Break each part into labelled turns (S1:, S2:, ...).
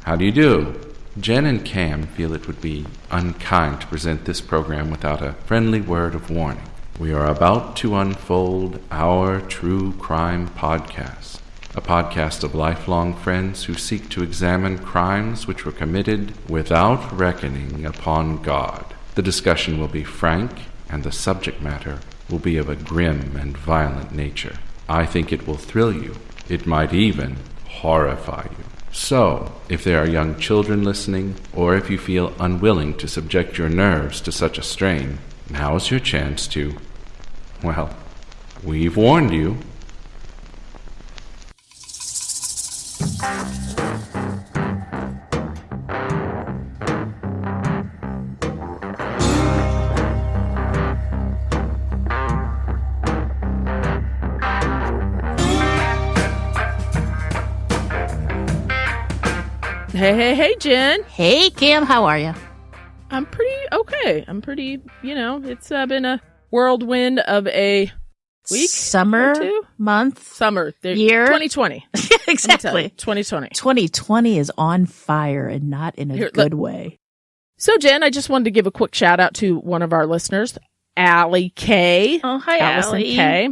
S1: How do you do? Jen and Cam feel it would be unkind to present this program without a friendly word of warning. We are about to unfold our true crime podcast, a podcast of lifelong friends who seek to examine crimes which were committed without reckoning upon God. The discussion will be frank, and the subject matter will be of a grim and violent nature. I think it will thrill you. It might even horrify you. So, if there are young children listening, or if you feel unwilling to subject your nerves to such a strain, now's your chance to, well, we've warned you.
S2: Hey, Jen.
S3: Hey, Cam, how are you?
S2: I'm pretty okay. It's been a whirlwind of a week.
S3: Summer, month,
S2: summer,
S3: year.
S2: 2020.
S3: Exactly.
S2: 2020.
S3: 2020 is on fire and not in a good way.
S2: So, Jen, I just wanted to give a quick shout out to one of our listeners, Allie K.
S3: Oh, hi,
S2: Allison
S3: Allie.
S2: K.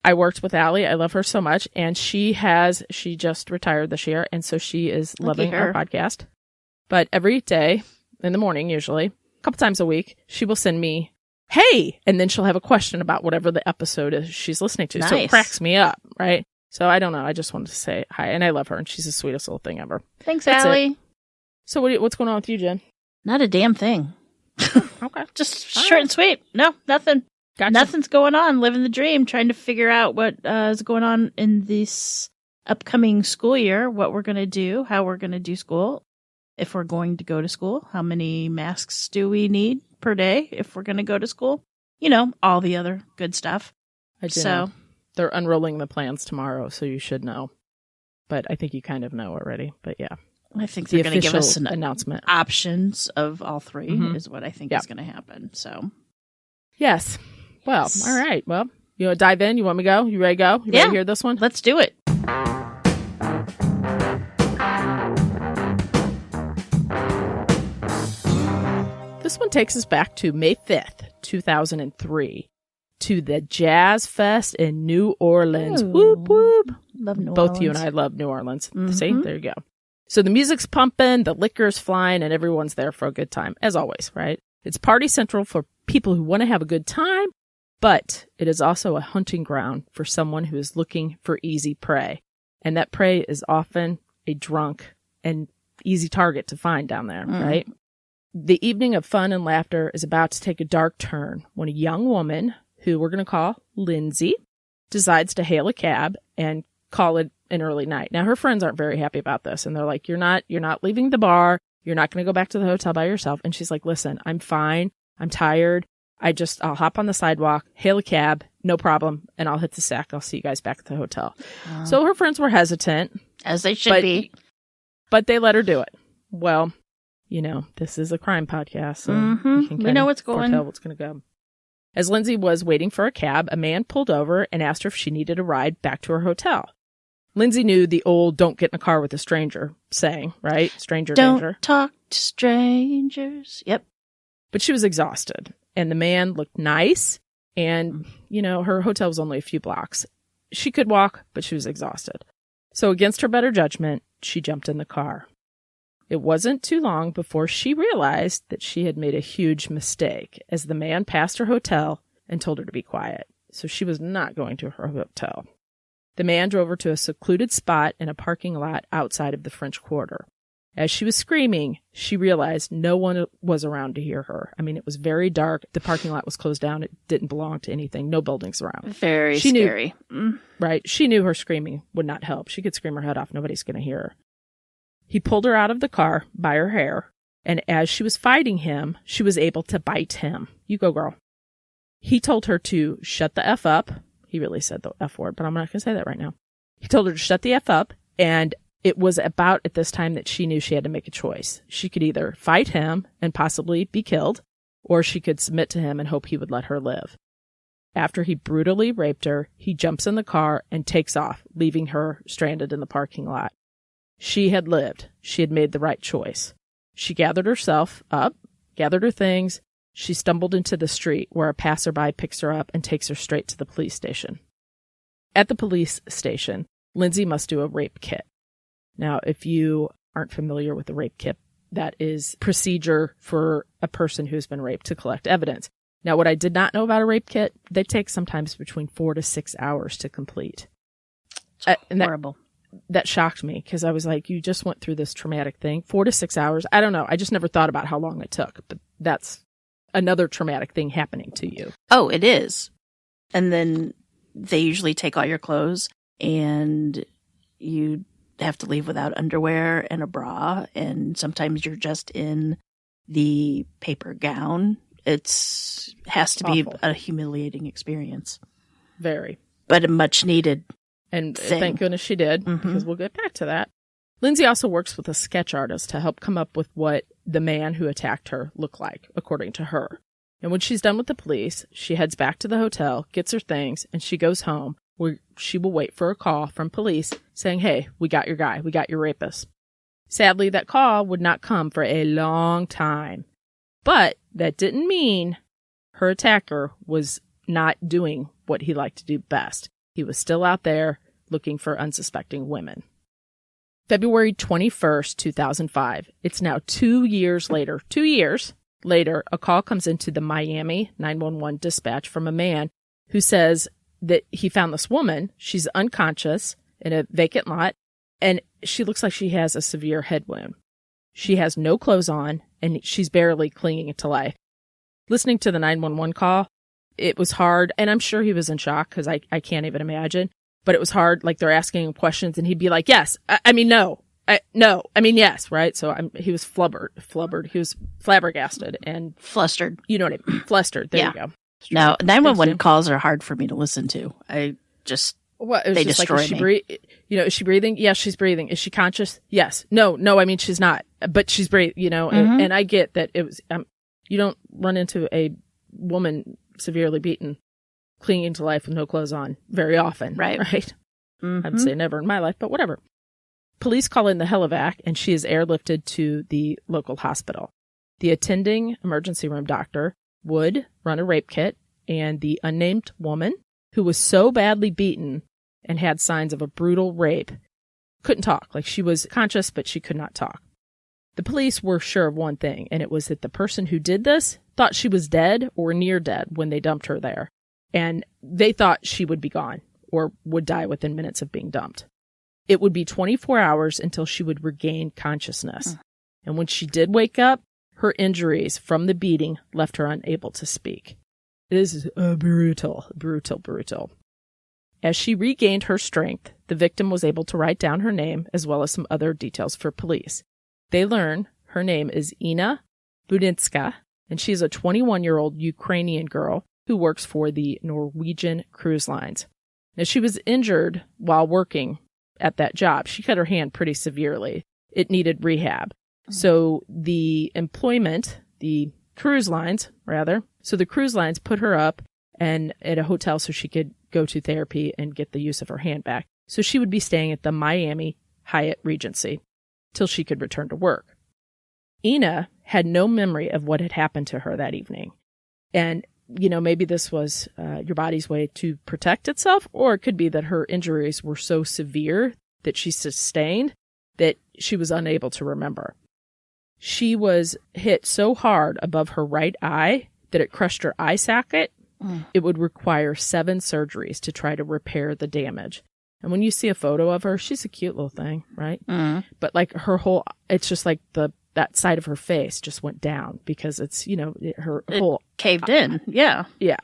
S2: I worked with Allie. I love her so much. And she just retired this year. And so she is loving our podcast. But every day in the morning, usually, a couple times a week, she will send me, hey, and then she'll have a question about whatever the episode is she's listening to. Nice. So it cracks me up, right? So I don't know. I just wanted to say hi. And I love her. And she's the sweetest little thing ever.
S3: Thanks, Allie.
S2: So what's going on with you, Jen?
S3: Not a damn thing.
S2: Okay.
S3: Just short and sweet. No, nothing.
S2: Gotcha.
S3: Nothing's going on. Living the dream, trying to figure out what is going on in this upcoming school year, what we're going to do, how we're going to do school, if we're going to go to school, how many masks do we need per day if we're going to go to school, all the other good stuff.
S2: I do know. They're unrolling the plans tomorrow, so you should know. But I think you kind of know already. But yeah.
S3: I think they're going to give us an
S2: announcement.
S3: Options of all three is what I think is going to happen. So,
S2: yes. Well, all right. Well, you want to dive in? You want me to go? You ready to go? You ready to hear this one?
S3: Let's do it.
S2: This one takes us back to May 5th, 2003, to the Jazz Fest in New Orleans.
S3: Ooh.
S2: Whoop, whoop.
S3: Love New
S2: Both
S3: Orleans.
S2: you and I love New Orleans.
S3: Mm-hmm.
S2: See? There you go. So the music's pumping, the liquor's flying, and everyone's there for a good time, as always, right? It's party central for people who want to have a good time, but it is also a hunting ground for someone who is looking for easy prey. And that prey is often a drunk and easy target to find down there, right? The evening of fun and laughter is about to take a dark turn when a young woman, who we're going to call Lindsay, decides to hail a cab and call it an early night. Now, her friends aren't very happy about this, and they're like, you're not leaving the bar. You're not going to go back to the hotel by yourself. And she's like, listen, I'm fine. I'm tired. I'll hop on the sidewalk, hail a cab, no problem, and I'll hit the sack. I'll see you guys back at the hotel. So her friends were hesitant.
S3: As they should be.
S2: But they let her do it. Well, this is a crime podcast, so you can
S3: we know what's going.
S2: Foretell what's going to go. As Lindsay was waiting for a cab, a man pulled over and asked her if she needed a ride back to her hotel. Lindsay knew the old "don't get in a car with a stranger" saying, right? Stranger danger.
S3: Don't talk to strangers. Yep.
S2: But she was exhausted, and the man looked nice, and, her hotel was only a few blocks. She could walk, but she was exhausted. So against her better judgment, she jumped in the car. It wasn't too long before she realized that she had made a huge mistake, as the man passed her hotel and told her to be quiet. So she was not going to her hotel. The man drove her to a secluded spot in a parking lot outside of the French Quarter. As she was screaming, she realized no one was around to hear her. I mean, it was very dark. The parking lot was closed down. It didn't belong to anything. No buildings around.
S3: Very scary.
S2: Right. She knew her screaming would not help. She could scream her head off. Nobody's going to hear her. He pulled her out of the car by her hair, and as she was fighting him, she was able to bite him. You go, girl. He told her to shut the F up. He really said the F word, but I'm not going to say that right now. He told her to shut the F up, and it was about at this time that she knew she had to make a choice. She could either fight him and possibly be killed, or she could submit to him and hope he would let her live. After he brutally raped her, he jumps in the car and takes off, leaving her stranded in the parking lot. She had lived. She had made the right choice. She gathered herself up, gathered her things. She stumbled into the street where a passerby picks her up and takes her straight to the police station. At the police station, Lindsay must do a rape kit. Now, if you aren't familiar with the rape kit, that is procedure for a person who's been raped to collect evidence. Now, what I did not know about a rape kit, they take sometimes between 4 to 6 hours to complete. And
S3: horrible.
S2: That shocked me because I was like, you just went through this traumatic thing. 4 to 6 hours. I don't know. I just never thought about how long it took, but that's another traumatic thing happening to you.
S3: Oh, it is. And then they usually take all your clothes and you have to leave without underwear and a bra. And sometimes you're just in the paper gown. Has to be
S2: Awful.
S3: a humiliating experience.
S2: Very.
S3: But a much needed
S2: And
S3: thing.
S2: thank goodness she did, because we'll get back to that. Lindsay also works with a sketch artist to help come up with what the man who attacked her looked like, according to her. And when she's done with the police, she heads back to the hotel, gets her things, and she goes home, where she will wait for a call from police saying, hey, we got your guy, we got your rapist. Sadly, that call would not come for a long time. But that didn't mean her attacker was not doing what he liked to do best. He was still out there looking for unsuspecting women. February 21st, 2005. It's now 2 years later. 2 years later, a call comes into the Miami 911 dispatch from a man who says that he found this woman. She's unconscious in a vacant lot, and she looks like she has a severe head wound. She has no clothes on, and she's barely clinging to life. Listening to the 911 call, it was hard, and I'm sure he was in shock because I can't even imagine. But it was hard, like they're asking him questions, and he'd be like, yes, no, yes, right? So he was flubbered, he was flabbergasted and
S3: flustered.
S2: You know what I mean? Flustered, there
S3: Yeah.
S2: you go.
S3: No, 911 calls are hard for me to listen to. It was
S2: They
S3: just
S2: like,
S3: destroy me.
S2: Is she breathing? Yes, she's breathing. Is she conscious? Yes. No, I mean, she's not, but she's breathing, and I get that it was, you don't run into a woman severely beaten, clinging to life with no clothes on very often.
S3: Right.
S2: I'd say never in my life, but whatever. Police call in the helivac, and she is airlifted to the local hospital. The attending emergency room doctor would run a rape kit, and the unnamed woman, who was so badly beaten and had signs of a brutal rape, couldn't talk. Like, she was conscious, but she could not talk. The police were sure of one thing, and it was that the person who did this thought she was dead or near dead when they dumped her there. And they thought she would be gone or would die within minutes of being dumped. It would be 24 hours until she would regain consciousness. And when she did wake up, her injuries from the beating left her unable to speak. It is brutal. As she regained her strength, the victim was able to write down her name as well as some other details for police. They learn her name is Ina Budinska, and she's a 21-year-old Ukrainian girl who works for the Norwegian Cruise Lines. Now, she was injured while working at that job. She cut her hand pretty severely. It needed rehab. So the cruise lines put her up and at a hotel so she could go to therapy and get the use of her hand back. So she would be staying at the Miami Hyatt Regency till she could return to work. Ina had no memory of what had happened to her that evening. And, maybe this was your body's way to protect itself, or it could be that her injuries were so severe that she sustained that she was unable to remember. She was hit so hard above her right eye that it crushed her eye socket. It would require 7 surgeries to try to repair the damage. And when you see a photo of her, she's a cute little thing, right? But like it's just like that side of her face just went down because it's, her whole
S3: caved in. Yeah.
S2: Yeah.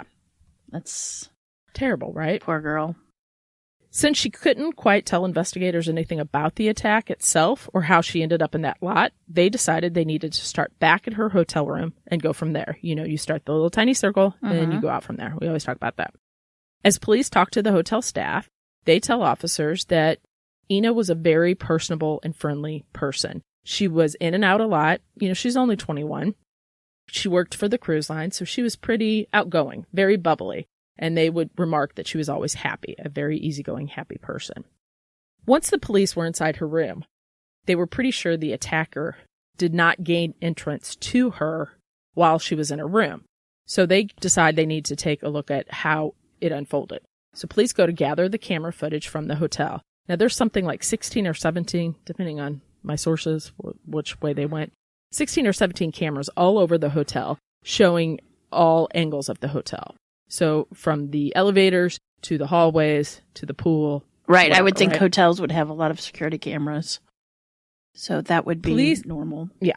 S3: That's
S2: terrible, right?
S3: Poor girl.
S2: Since she couldn't quite tell investigators anything about the attack itself or how she ended up in that lot, they decided they needed to start back at her hotel room and go from there. You start the little tiny circle and then you go out from there. We always talk about that. As police talk to the hotel staff, they tell officers that Ina was a very personable and friendly person. She was in and out a lot. She's only 21. She worked for the cruise line, so she was pretty outgoing, very bubbly. And they would remark that she was always happy, a very easygoing, happy person. Once the police were inside her room, they were pretty sure the attacker did not gain entrance to her while she was in her room. So they decide they need to take a look at how it unfolded. So police go to gather the camera footage from the hotel. Now, there's something like 16 or 17, depending on my sources, which way they went, 16 or 17 cameras all over the hotel showing all angles of the hotel. So from the elevators to the hallways to the pool.
S3: Right. I would think
S2: right?
S3: hotels would have a lot of security cameras. So that would be normal.
S2: Yeah.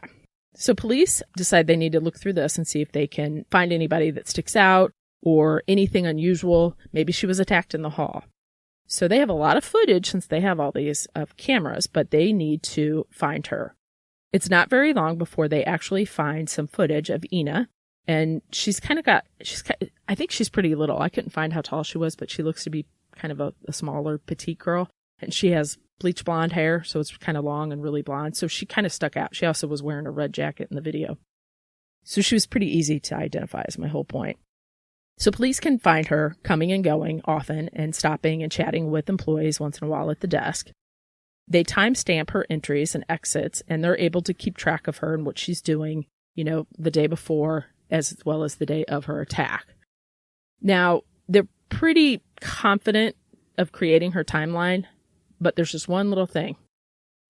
S2: So police decide they need to look through this and see if they can find anybody that sticks out or anything unusual. Maybe she was attacked in the hall. So they have a lot of footage since they have all these of cameras, but they need to find her. It's not very long before they actually find some footage of Ina. And I think she's pretty little. I couldn't find how tall she was, but she looks to be kind of a smaller, petite girl. And she has bleach blonde hair, so it's kind of long and really blonde. So she kind of stuck out. She also was wearing a red jacket in the video. So she was pretty easy to identify, is my whole point. So police can find her coming and going often and stopping and chatting with employees once in a while at the desk. They timestamp her entries and exits, and they're able to keep track of her and what she's doing, the day before as well as the day of her attack. Now, they're pretty confident of creating her timeline, but there's just one little thing.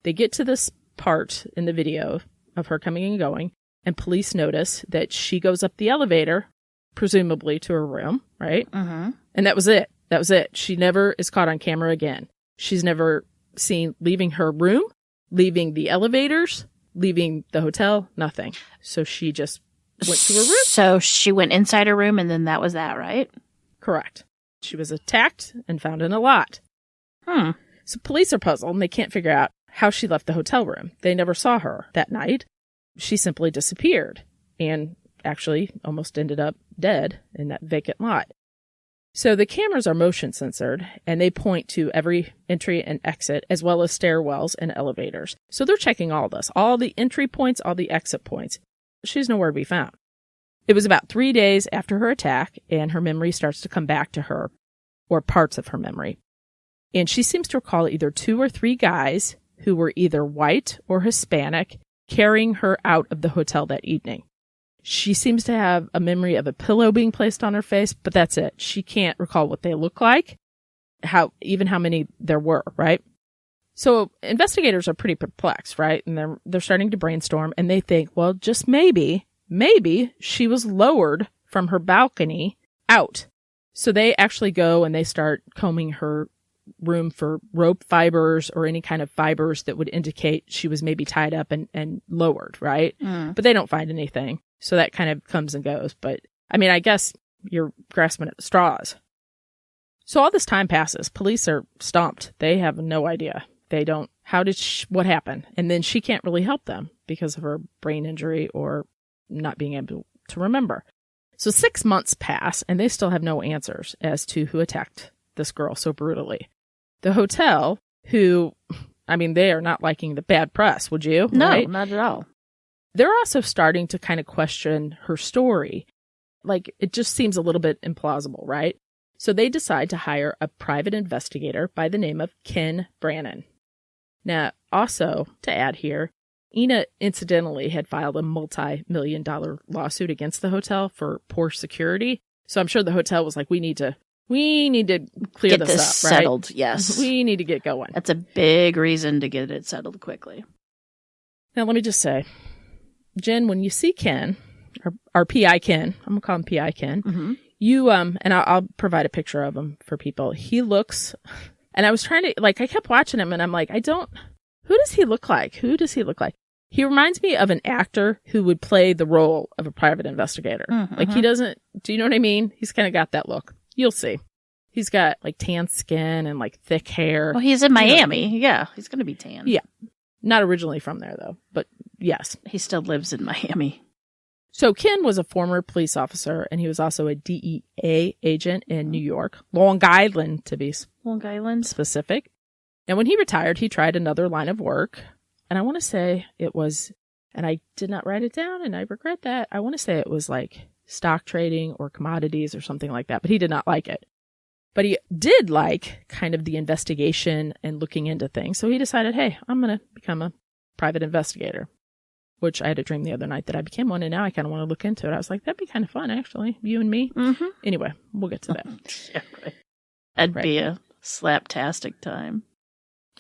S2: They get to this part in the video of her coming and going, and police notice that she goes up the elevator, presumably to her room, right?
S3: Mm-hmm.
S2: And that was it. That was it. She never is caught on camera again. She's never seen leaving her room, leaving the elevators, leaving the hotel, nothing. So she just went to her room.
S3: So she went inside her room and then that was that, right?
S2: Correct. She was attacked and found in a lot. So police are puzzled and they can't figure out how she left the hotel room. They never saw her that night. She simply disappeared and actually almost ended up dead in that vacant lot. So the cameras are motion censored and they point to every entry and exit as well as stairwells and elevators. So they're checking all this, all the entry points, all the exit points. She's nowhere to be found. It was about 3 days after her attack and her memory starts to come back to her, or parts of her memory. And she seems to recall either 2 or 3 guys who were either white or Hispanic carrying her out of the hotel that evening. She seems to have a memory of a pillow being placed on her face, but that's it. She can't recall what they look like, how many there were, right? So investigators are pretty perplexed, right? And they're starting to brainstorm and they think, well, just maybe she was lowered from her balcony out. So they actually go and they start combing her room for rope fibers or any kind of fibers that would indicate she was maybe tied up and lowered, right? But they don't find anything. So that kind of comes and goes. But I mean, I guess you're grasping at the straws. So all this time passes. Police are stumped. They have no idea. They don't, what happened? And then she can't really help them because of her brain injury or not being able to remember. So 6 months pass and they still have no answers as to who attacked this girl so brutally. The hotel, they are not liking the bad press, would you?
S3: No,
S2: right?
S3: not at all.
S2: They're also starting to kind of question her story. Like, it just seems a little bit implausible, right? So they decide to hire a private investigator by the name of Ken Brannon. Now, also, to add here, Ina incidentally had filed a multi-million-dollar lawsuit against the hotel for poor security. So I'm sure the hotel was like, we need to clear
S3: this
S2: up, right?
S3: Settled, yes.
S2: We need to get going.
S3: That's a big reason to get it settled quickly.
S2: Now, let me just say, Jen, when you see Ken, or PI Ken, I'm going to call him PI Ken, you, and I'll provide a picture of him for people. He looks, and I was trying to, I kept watching him and I'm like, who does he look like? Who does he look like? He reminds me of an actor who would play the role of a private investigator. He doesn't, do you know what I mean? He's kind of got that look. You'll see. He's got tan skin and thick hair.
S3: Well, he's in Miami. Yeah, he's going to be tan.
S2: Yeah. Not originally from there though, but yes.
S3: He still lives in Miami.
S2: So Ken was a former police officer and he was also a DEA agent in New York, Long Island to be specific. And when he retired, he tried another line of work. And I want to say it was, and I did not write it down and I regret that. I want to say it was stock trading or commodities or something like that, but he did not like it. But he did like kind of the investigation and looking into things. So he decided, hey, I'm going to become a private investigator, which I had a dream the other night that I became one, and now I kind of want to look into it. I was like, that'd be kind of fun, actually. You and me.
S3: Mm-hmm.
S2: Anyway, we'll get to that.
S3: Yeah, right. That'd be a slaptastic time.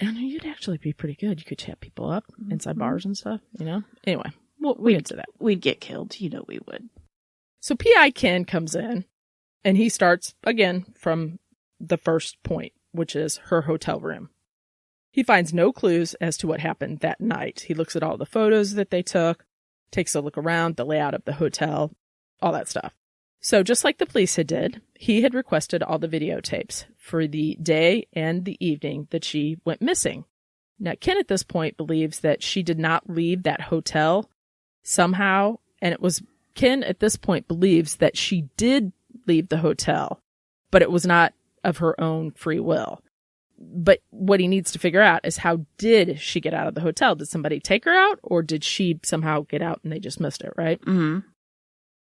S2: And you'd actually be pretty good. You could chat people up inside bars and stuff, you know? Anyway, we'll get to that.
S3: We'd get killed. You know we would.
S2: So P.I. Ken comes in, and he starts, again, from the first point, which is her hotel room. He finds no clues as to what happened that night. He looks at all the photos that they took, takes a look around, the layout of the hotel, all that stuff. So just like the police did, he had requested all the videotapes for the day and the evening that she went missing. Now, Ken at this point believes that she did not leave that hotel somehow, and Ken at this point believes that she did leave the hotel, but it was not of her own free will. But what he needs to figure out is, how did she get out of the hotel? Did somebody take her out, or did she somehow get out and they just missed it, right?
S3: Mm-hmm.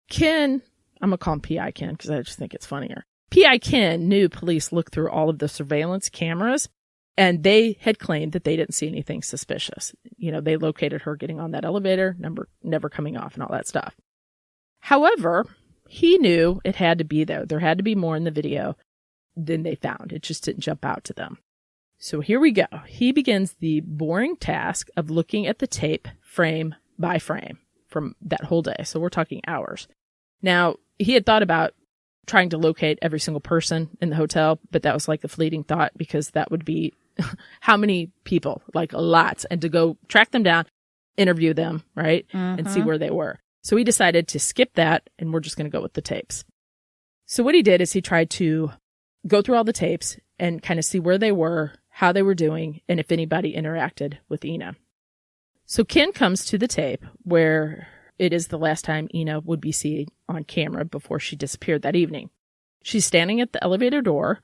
S2: Ken, I'm going to call him P.I. Ken because I just think it's funnier. P.I. Ken knew police looked through all of the surveillance cameras, and they had claimed that they didn't see anything suspicious. You know, they located her getting on that elevator, never coming off, and all that stuff. However, he knew it had to be there. There had to be more in the video than they found. It just didn't jump out to them. So here we go. He begins the boring task of looking at the tape frame by frame from that whole day. So we're talking hours. Now, he had thought about trying to locate every single person in the hotel, but that was like a fleeting thought, because that would be how many people? Like lots. And to go track them down, interview them, right?
S3: Mm-hmm.
S2: And see where they were. So he decided to skip that, and we're just going to go with the tapes. So what he did is he tried to go through all the tapes and kind of see where they were, how they were doing, and if anybody interacted with Ina. So Ken comes to the tape where it is the last time Ina would be seen on camera before she disappeared that evening. She's standing at the elevator door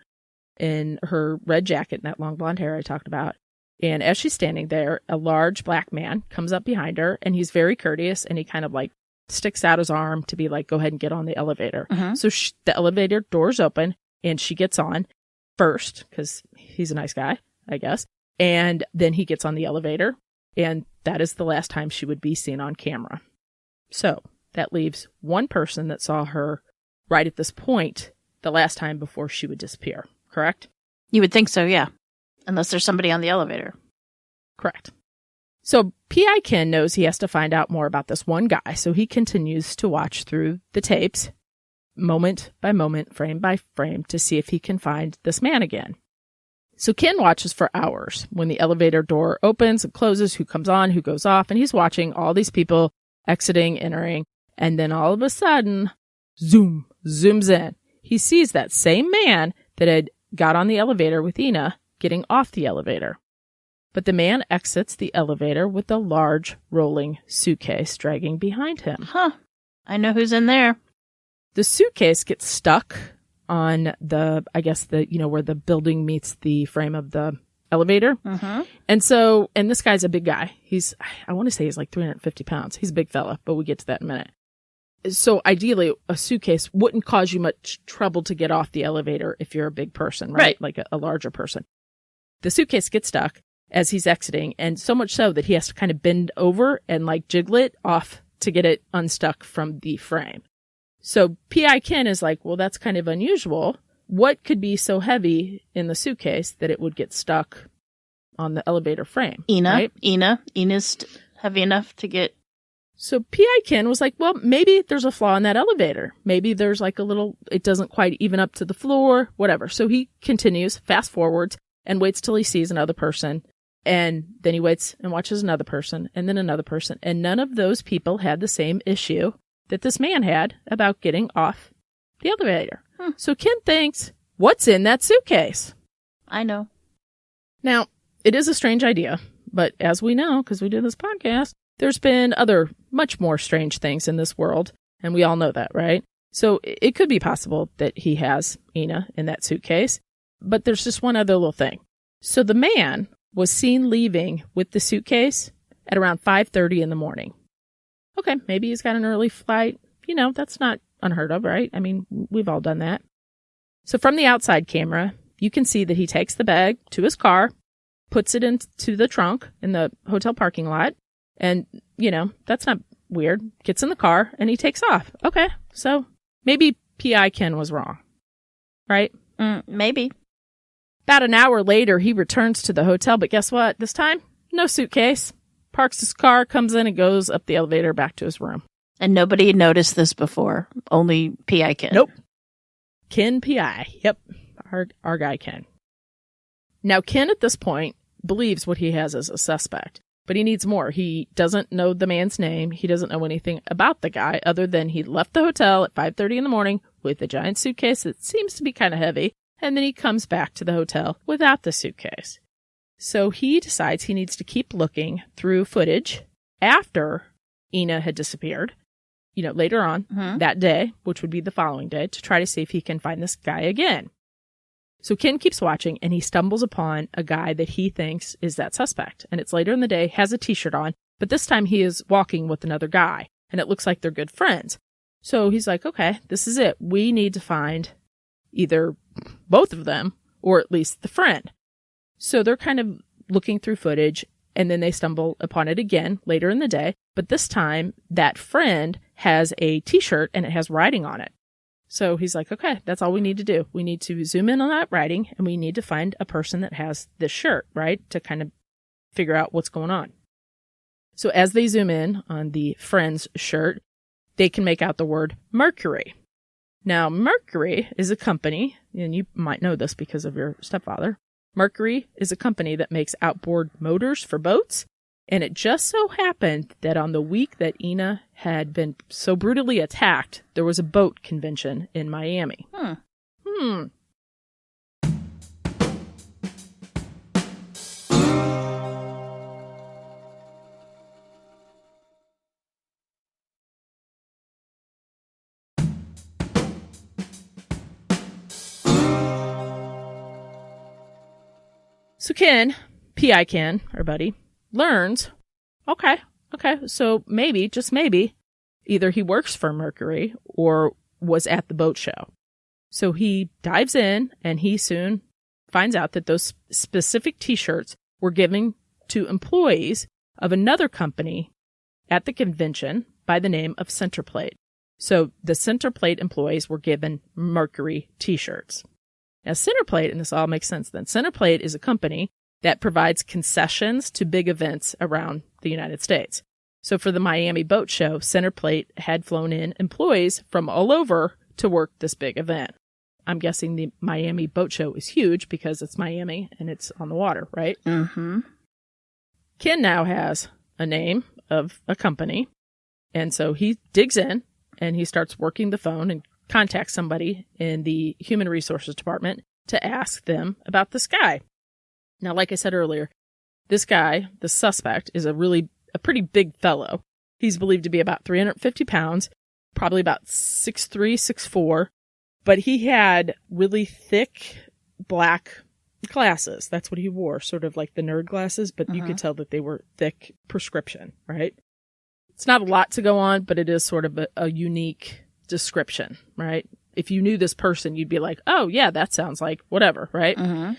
S2: in her red jacket and that long blonde hair I talked about. And as she's standing there, a large black man comes up behind her, and he's very courteous, and he kind of like sticks out his arm to be like, go ahead and get on the elevator.
S3: Mm-hmm.
S2: So the elevator doors open, and she gets on first because he's a nice guy, I guess. And then he gets on the elevator, and that is the last time she would be seen on camera. So that leaves one person that saw her right at this point the last time before she would disappear, correct?
S3: You would think so, yeah. Unless there's somebody on the elevator.
S2: Correct. So P.I. Ken knows he has to find out more about this one guy, so he continues to watch through the tapes, moment by moment, frame by frame, to see if he can find this man again. So Ken watches for hours when the elevator door opens and closes, who comes on, who goes off, and he's watching all these people exiting, entering, and then all of a sudden, zooms in. He sees that same man that had got on the elevator with Ina getting off the elevator. But the man exits the elevator with a large rolling suitcase dragging behind him.
S3: Huh. I know who's in there.
S2: The suitcase gets stuck on where the building meets the frame of the elevator.
S3: Mm-hmm.
S2: And this guy's a big guy. I want to say he's like 350 pounds. He's a big fella, but we'll get to that in a minute. So ideally, a suitcase wouldn't cause you much trouble to get off the elevator if you're a big person, right? Like a larger person. The suitcase gets stuck as he's exiting, and so much so that he has to kind of bend over and like jiggle it off to get it unstuck from the frame. So P.I. Ken is like, well, that's kind of unusual. What could be so heavy in the suitcase that it would get stuck on the elevator frame?
S3: Ina.
S2: Right?
S3: Ina's heavy enough to get.
S2: So P.I. Ken was like, well, maybe there's a flaw in that elevator. Maybe there's like it doesn't quite even up to the floor, whatever. So he continues, fast forwards, and waits till he sees another person. And then he waits and watches another person, and then another person. And none of those people had the same issue that this man had about getting off the elevator. So Ken thinks, what's in that suitcase?
S3: I know.
S2: Now, it is a strange idea, but as we know, because we do this podcast, there's been other much more strange things in this world, and we all know that, right? So it could be possible that he has Ina in that suitcase, but there's just one other little thing. So the man was seen leaving with the suitcase at around 5:30 in the morning. Okay, maybe he's got an early flight. You know, that's not unheard of, right? I mean, we've all done that. So from the outside camera, you can see that he takes the bag to his car, puts it into the trunk in the hotel parking lot. And, that's not weird. Gets in the car and he takes off. Okay. So maybe P.I. Ken was wrong. Right?
S3: Maybe.
S2: About an hour later, he returns to the hotel. But guess what? This time, no suitcase. Parks his car, comes in and goes up the elevator back to his room.
S3: And nobody had noticed this before. Only P.I. Ken.
S2: Nope. Ken P.I. Yep. Our guy Ken. Now, Ken at this point believes what he has as a suspect, but he needs more. He doesn't know the man's name. He doesn't know anything about the guy other than he left the hotel at 5:30 in the morning with a giant suitcase that seems to be kind of heavy, and then he comes back to the hotel without the suitcase. So he decides he needs to keep looking through footage after Ina had disappeared, later on that day, which would be the following day, to try to see if he can find this guy again. So Ken keeps watching, and he stumbles upon a guy that he thinks is that suspect. And it's later in the day, has a T-shirt on, but this time he is walking with another guy, and it looks like they're good friends. So he's like, okay, this is it. We need to find either both of them or at least the friend. So they're kind of looking through footage, and then they stumble upon it again later in the day. But this time, that friend has a T-shirt, and it has writing on it. So he's like, okay, that's all we need to do. We need to zoom in on that writing, and we need to find a person that has this shirt, right, to kind of figure out what's going on. So as they zoom in on the friend's shirt, they can make out the word Mercury. Now, Mercury is a company, and you might know this because of your stepfather. Mercury is a company that makes outboard motors for boats. And it just so happened that on the week that Ina had been so brutally attacked, there was a boat convention in Miami. So Ken, P.I. Ken, our buddy, learns, okay, so maybe, just maybe, either he works for Mercury or was at the boat show. So he dives in, and he soon finds out that those specific T-shirts were given to employees of another company at the convention by the name of Centerplate. So the Centerplate employees were given Mercury T-shirts. Now, Centerplate, and this all makes sense then, Centerplate is a company that provides concessions to big events around the United States. So for the Miami Boat Show, Centerplate had flown in employees from all over to work this big event. I'm guessing the Miami Boat Show is huge because it's Miami and it's on the water, right?
S3: Mm-hmm.
S2: Ken now has a name of a company, and so he digs in and he starts working the phone and contacts somebody in the Human Resources Department to ask them about this guy. Now, like I said earlier, this guy, the suspect, is a pretty big fellow. He's believed to be about 350 pounds, probably about 6'3", 6'4", but he had really thick black glasses. That's what he wore, sort of like the nerd glasses, but you could tell that they were thick prescription, right? It's not a lot to go on, but it is sort of a unique description, right? If you knew this person, you'd be like, oh, yeah, that sounds like whatever, right? Mm-hmm.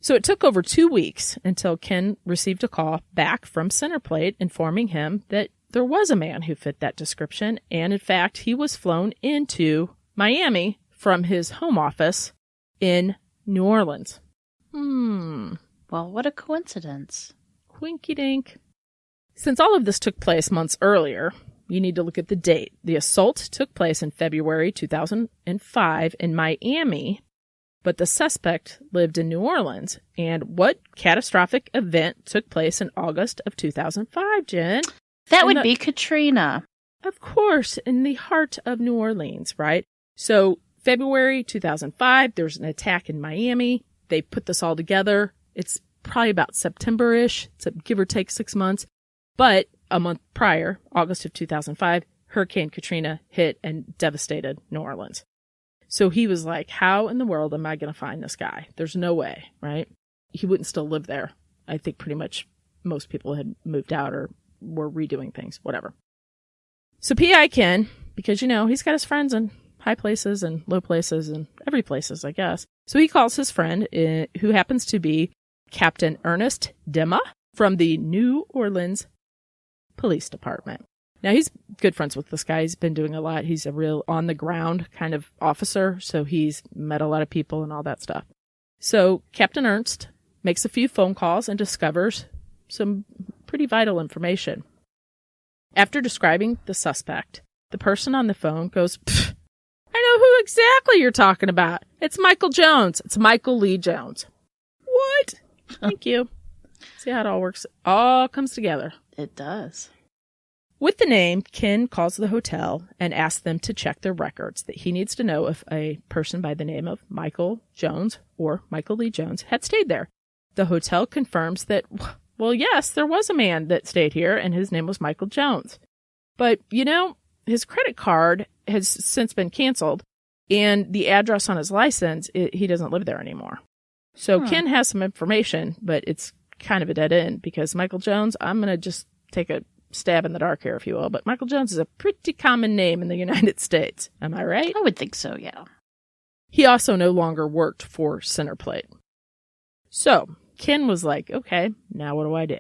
S2: So it took over 2 weeks until Ken received a call back from Centerplate informing him that there was a man who fit that description. And in fact, he was flown into Miami from his home office in New Orleans.
S3: Well, what a coincidence.
S2: Winky dink. Since all of this took place months earlier, you need to look at the date. The assault took place in February 2005 in Miami, but the suspect lived in New Orleans. And what catastrophic event took place in August of 2005, Jen?
S3: That would be Katrina.
S2: Of course, in the heart of New Orleans, right? So February 2005, there's an attack in Miami. They put this all together. It's probably about September-ish, so give or take 6 months. But a month prior, August of 2005, Hurricane Katrina hit and devastated New Orleans. So he was like, how in the world am I going to find this guy? There's no way, right? He wouldn't still live there. I think pretty much most people had moved out or were redoing things, whatever. So P.I. Ken, because, he's got his friends in high places and low places and every places, I guess. So he calls his friend, who happens to be Captain Ernest Demma from the New Orleans Police Department. Now, he's good friends with this guy. He's been doing a lot. He's a real on-the-ground kind of officer, so he's met a lot of people and all that stuff. So Captain Ernst makes a few phone calls and discovers some pretty vital information. After describing the suspect, the person on the phone goes, "I know who exactly you're talking about. It's Michael Jones. It's Michael Lee Jones." What? Thank you. See how it all works? All comes together.
S3: It does.
S2: With the name, Ken calls the hotel and asks them to check their records, that he needs to know if a person by the name of Michael Jones or Michael Lee Jones had stayed there. The hotel confirms that, well, yes, there was a man that stayed here, and his name was Michael Jones. But, his credit card has since been canceled, and the address on his license, he doesn't live there anymore. So Ken has some information, but it's kind of a dead end, because Michael Jones, I'm going to just take a stab in the dark here, if you will, but Michael Jones is a pretty common name in the United States. Am I right?
S3: I would think so, yeah.
S2: He also no longer worked for Centerplate. So Ken was like, okay, now what do I do?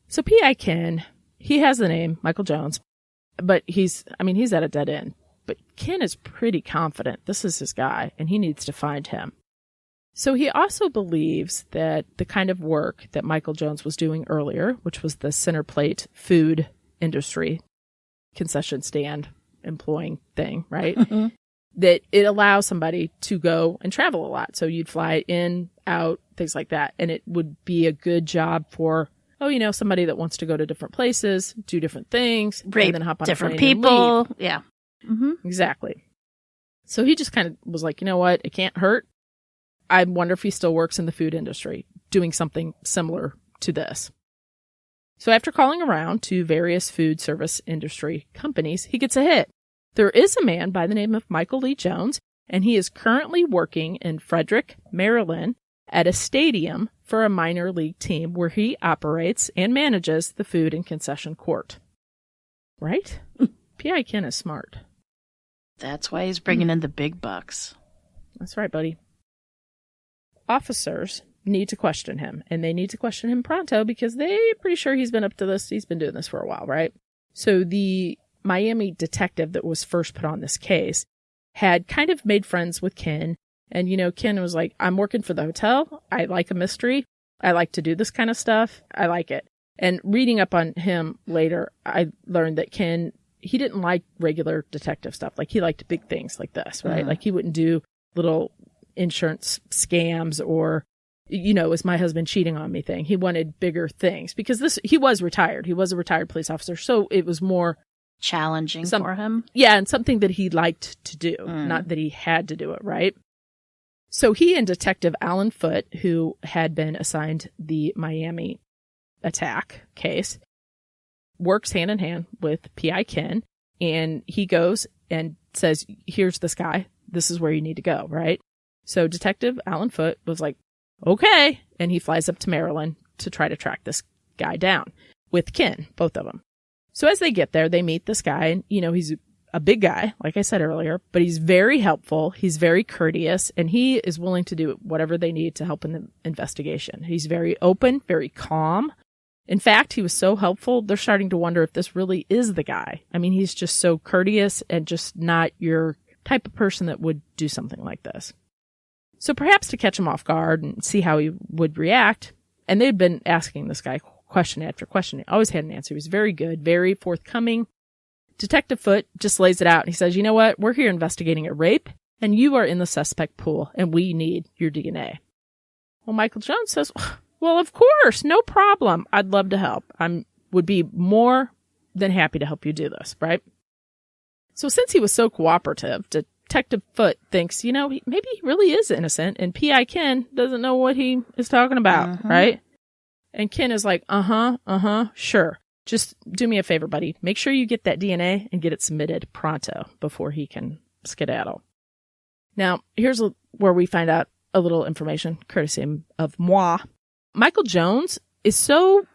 S2: So P.I. Ken, he has the name Michael Jones, but he's at a dead end. But Ken is pretty confident this is his guy, and he needs to find him. So he also believes that the kind of work that Michael Jones was doing earlier, which was the Centerplate food industry concession stand employing thing, right? Mm-hmm. That it allows somebody to go and travel a lot. So you'd fly in, out, things like that. And it would be a good job for, somebody that wants to go to different places, do different things,
S3: rape
S2: and then hop on
S3: different
S2: a plane
S3: people.
S2: And leave.
S3: Yeah. Mm-hmm.
S2: Exactly. So he just kind of was like, you know what? It can't hurt. I wonder if he still works in the food industry, doing something similar to this. So after calling around to various food service industry companies, he gets a hit. There is a man by the name of Michael Lee Jones, and he is currently working in Frederick, Maryland, at a stadium for a minor league team where he operates and manages the food and concession court. Right? P.I. Ken is smart.
S3: That's why he's bringing in the big bucks.
S2: That's right, buddy. Officers need to question him, and they need to question him pronto because they're pretty sure he's been up to this. He's been doing this for a while, right? So the Miami detective that was first put on this case had kind of made friends with Ken. And, Ken was like, I'm working for the hotel. I like a mystery. I like to do this kind of stuff. I like it. And reading up on him later, I learned that Ken, he didn't like regular detective stuff. Like, he liked big things like this, right? Like, he wouldn't do little insurance scams or, is my husband cheating on me thing. He wanted bigger things because he was retired. He was a retired police officer. So it was more
S3: challenging for him.
S2: Yeah. And something that he liked to do, not that he had to do it. Right. So he and Detective Alan Foote, who had been assigned the Miami attack case, works hand in hand with P.I. Ken, and he goes and says, here's this guy. This is where you need to go. Right. So Detective Alan Foote was like, okay. And he flies up to Maryland to try to track this guy down with Ken, both of them. So as they get there, they meet this guy, and, he's a big guy, like I said earlier, but he's very helpful. He's very courteous, and he is willing to do whatever they need to help in the investigation. He's very open, very calm. In fact, he was so helpful, they're starting to wonder if this really is the guy. I mean, he's just so courteous and just not your type of person that would do something like this. So perhaps to catch him off guard and see how he would react, and they'd been asking this guy question after question. He always had an answer. He was very good, very forthcoming. Detective Foote just lays it out, and he says, you know what? We're here investigating a rape, and you are in the suspect pool, and we need your DNA. Well, Michael Jones says, well, of course, no problem. I'd love to help. Would be more than happy to help you do this, right? So since he was so cooperative, Detective Foote thinks, maybe he really is innocent, and P.I. Ken doesn't know what he is talking about, right? And Ken is like, sure. Just do me a favor, buddy. Make sure you get that DNA and get it submitted pronto before he can skedaddle. Now, here's where we find out a little information, courtesy of moi. Michael Jones is so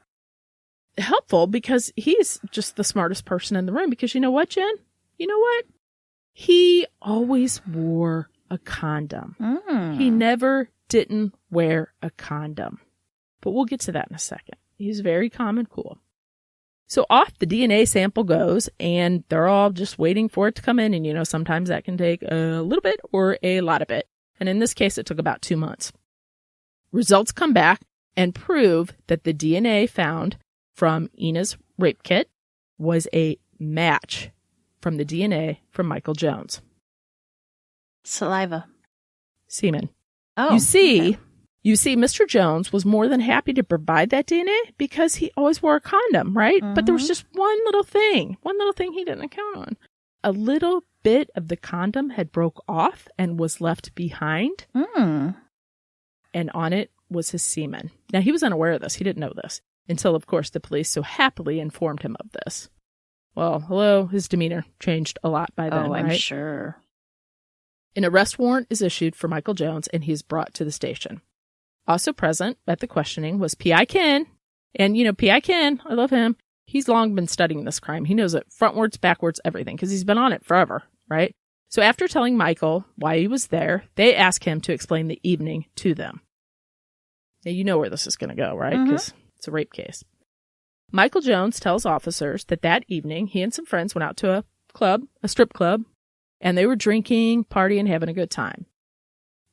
S2: helpful because he's just the smartest person in the room. Because you know what, Jen? You know what? He always wore a condom. He never didn't wear a condom. But we'll get to that in a second. He's very calm and cool. So off the DNA sample goes, and they're all just waiting for it to come in. And, sometimes that can take a little bit or a lot of it. And in this case, it took about 2 months. Results come back and prove that the DNA found from Ina's rape kit was a match from the DNA from Michael Jones.
S3: Saliva.
S2: Semen.
S3: Oh,
S2: You see, Mr. Jones was more than happy to provide that DNA because he always wore a condom, right? But there was just one little thing he didn't account on. A little bit of the condom had broke off and was left behind. And on it was his semen. Now, he was unaware of this. He didn't know this until, of course, the police so happily informed him of this. Well, hello, his demeanor changed a lot by then,
S3: I'm
S2: right?
S3: sure.
S2: An arrest warrant is issued for Michael Jones, and he's brought to the station. Also present at the questioning was P.I. Ken. And, P.I. Ken, I love him. He's long been studying this crime. He knows it frontwards, backwards, everything, because he's been on it forever, right? So after telling Michael why he was there, they ask him to explain the evening to them. Now, you know where this is going to go, right? Because it's a rape case. Michael Jones tells officers that evening, he and some friends went out to a strip club, and they were drinking, partying, having a good time.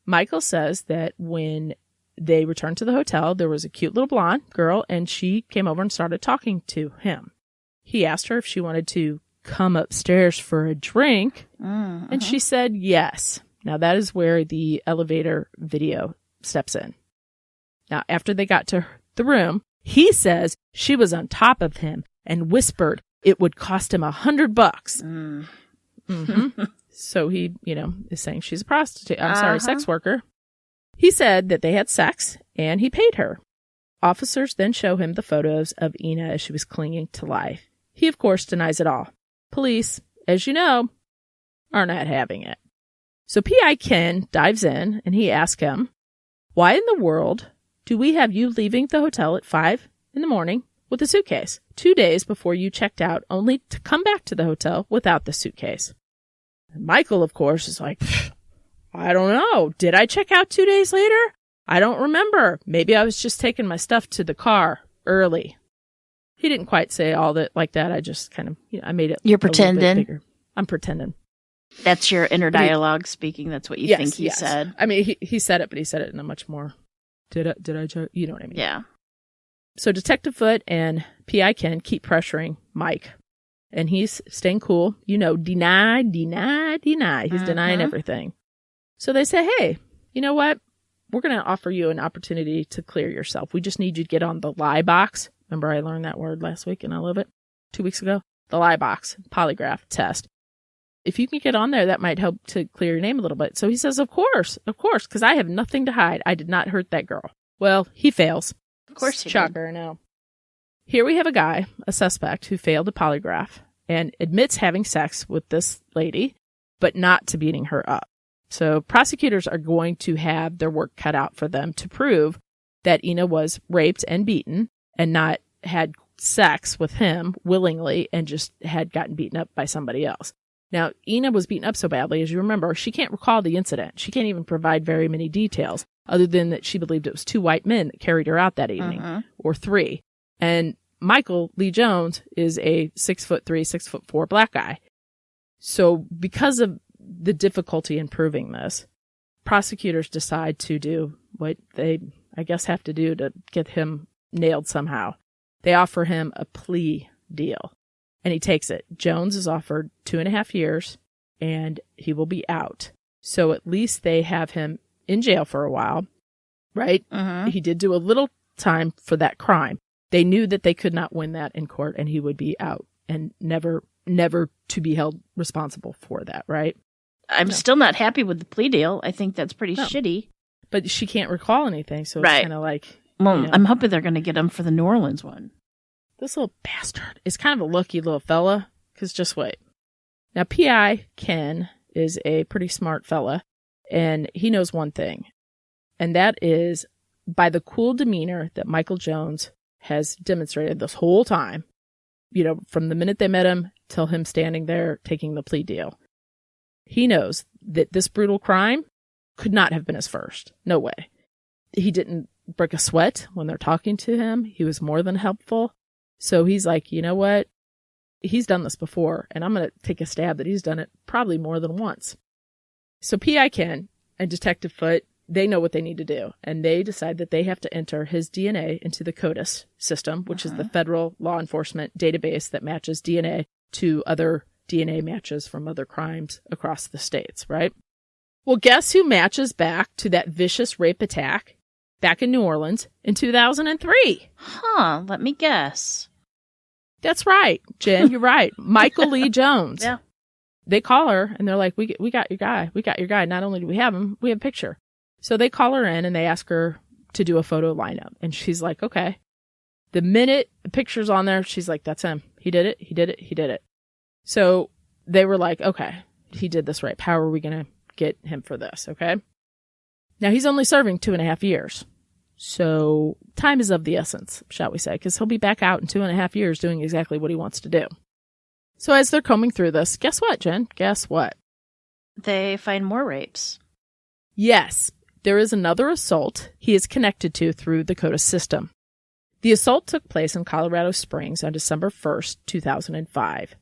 S2: Michael says that when they returned to the hotel, there was a cute little blonde girl, and she came over and started talking to him. He asked her if she wanted to come upstairs for a drink, and she said yes. Now, that is where the elevator video steps in. Now, after they got to the room, he says she was on top of him and whispered it would cost him $100. So he, is saying she's a prostitute. Sex worker. He said that they had sex and he paid her. Officers then show him the photos of Ina as she was clinging to life. He, of course, denies it all. Police, as you know, are not having it. So P.I. Ken dives in and he asks him, why in the world do we have you leaving the hotel at 5 a.m. with a suitcase 2 days before you checked out, only to come back to the hotel without the suitcase? And Michael, of course, is like, I don't know. Did I check out 2 days later? I don't remember. Maybe I was just taking my stuff to the car early. He didn't quite say all that like that. I just kind of, I made it.
S3: You're
S2: a little bit
S3: pretending?
S2: bigger. I'm pretending.
S3: That's your inner dialogue speaking. That's what you think he said.
S2: I mean, he said it, but he said it in a much more, did I check? You know what I mean?
S3: Yeah.
S2: So Detective Foote and P.I. Ken keep pressuring Mike. And he's staying cool. Deny. He's denying everything. So they say, hey, you know what? We're going to offer you an opportunity to clear yourself. We just need you to get on the lie box. Remember I learned that word last week and I love it? 2 weeks ago? The lie box polygraph test. If you can get on there, that might help to clear your name a little bit. So he says, of course, because I have nothing to hide. I did not hurt that girl. Well, he fails.
S3: Of course he
S2: Shocker, no. Here we have a guy, a suspect, who failed a polygraph and admits having sex with this lady, but not to beating her up. So prosecutors are going to have their work cut out for them to prove that Ina was raped and beaten and not had sex with him willingly and just had gotten beaten up by somebody else. Now, Ina was beaten up so badly, as you remember, she can't recall the incident. She can't even provide very many details other than that she believed it was 2 white men that carried her out that evening, or 3. And Michael Lee Jones is a 6'3", 6'4" black guy. So because of the difficulty in proving this, prosecutors decide to do what they, I guess, have to do to get him nailed somehow. They offer him a plea deal, and he takes it. Jones is offered 2.5 years, and he will be out. So at least they have him in jail for a while, right? He did do a little time for that crime. They knew that they could not win that in court, and he would be out and never to be held responsible for that, right?
S3: I'm still not happy with the plea deal. I think that's pretty shitty.
S2: But she can't recall anything, so it's kind of like...
S3: Well, I'm hoping they're going to get him for the New Orleans one.
S2: This little bastard is kind of a lucky little fella, because just wait. Now, P.I. Ken is a pretty smart fella, and he knows one thing, and that is by the cool demeanor that Michael Jones has demonstrated this whole time, from the minute they met him till him standing there taking the plea deal. He knows that this brutal crime could not have been his first. No way. He didn't break a sweat when they're talking to him. He was more than helpful. So he's like, you know what? He's done this before, and I'm going to take a stab that he's done it probably more than once. So P.I. Ken and Detective Foote, they know what they need to do, and they decide that they have to enter his DNA into the CODIS system, which is the federal law enforcement database that matches DNA to other DNA matches from other crimes across the states, right? Well, guess who matches back to that vicious rape attack back in New Orleans in 2003?
S3: Huh, let me guess.
S2: That's right, Jen, you're right. Michael Lee Jones.
S3: Yeah.
S2: They call her, and they're like, we got your guy. We got your guy. Not only do we have him, we have a picture. So they call her in, and they ask her to do a photo lineup. And she's like, okay. The minute the picture's on there, she's like, that's him. He did it. He did it. He did it. So they were like, okay, he did this rape. How are we going to get him for this? Okay. Now he's only serving 2.5 years. So time is of the essence, shall we say, because he'll be back out in 2.5 years doing exactly what he wants to do. So as they're combing through this, guess what, Jen? Guess what?
S3: They find more rapes.
S2: Yes, there is another assault he is connected to through the CODIS system. The assault took place in Colorado Springs on December 1st, 2005.